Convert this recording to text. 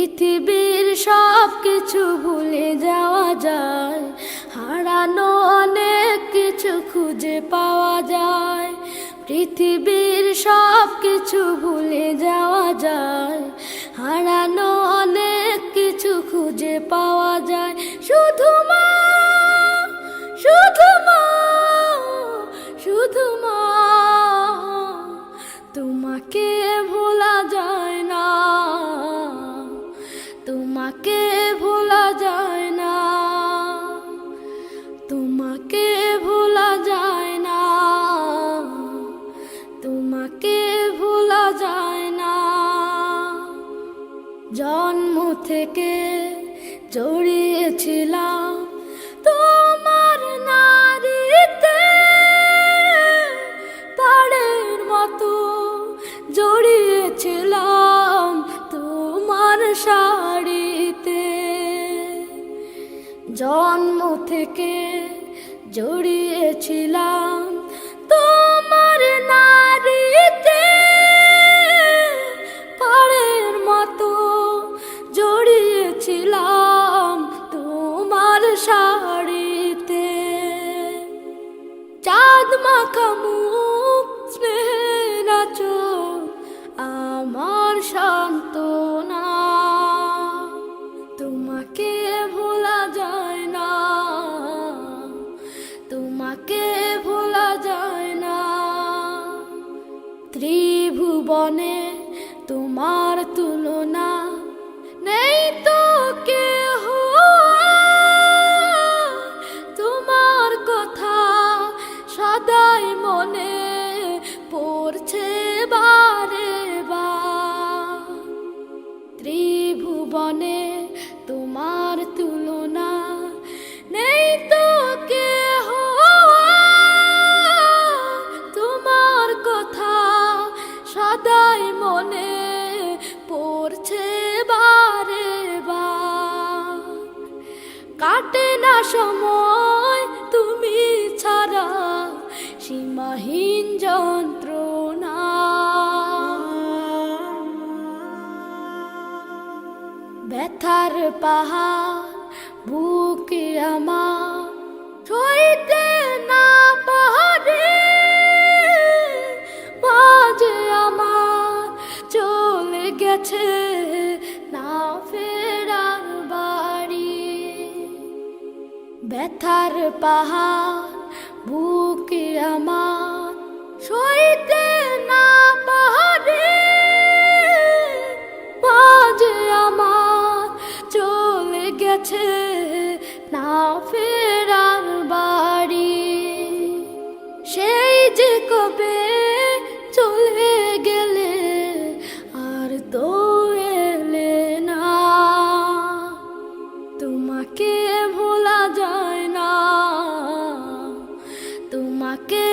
পৃথিবীর সব কিছু ভুলে যাওয়া যায়, হারানো অনেক কিছু খুঁজে পাওয়া যায়। পৃথিবীর সব কিছু ভুলে যাওয়া যায়, হারানো অনেক কিছু খুঁজে পাওয়া যায়। শুধু মা, শুধু মা, শুধু মা, তোমাকে ভোলা যায় না, তোমাকে ভোলা যায় না, তোমাকে ভোলা যায় না, তোমাকে ভোলা যায় না। জন্ম থেকে জড়িয়েছিলাম তোমার নারীতে, তারের মতো জড়িয়েছিলাম তোমার শাড়িতে। জন্ম থেকে জড়িয়েছিলাম তোমার নারীতে, তারের মতো জড়িয়েছিলাম তোমার শাড়িতে। চাঁদ মাখা মুখ, স্নেহের আঁচল আমার সান্ত্বনা, তোমাকে ভোলা যায় না, তোমাকে ভোলা যায় না। ত্রিভুবনে তোমার তুলনা নেই তো কেহ, তোমার কথা সদাই মনে পড়ছে বারে বার। ত্রিভুবনে তোমার তুলনা নেই তো কেহ, তোমার কথা সদাই মনে পড়ছে বারে বার। কাটে না সময় তুমি ছাড়া, সীমাহীন যন্ত্রণা। ব্যথার পাহাড় বুকে আমার সইতে না পারে, বাজে আমার চলে গেছে না ফেরার বাড়ি। ব্যথার পাহাড় বুকে আমার সইতে না পারে, বাজে আমার চলে গেছে না ফেরার বাড়ি। সেই যে কবে চলে গেলে আর তো এলে না, তোমাকে ভোলা যায় না, তোমাকে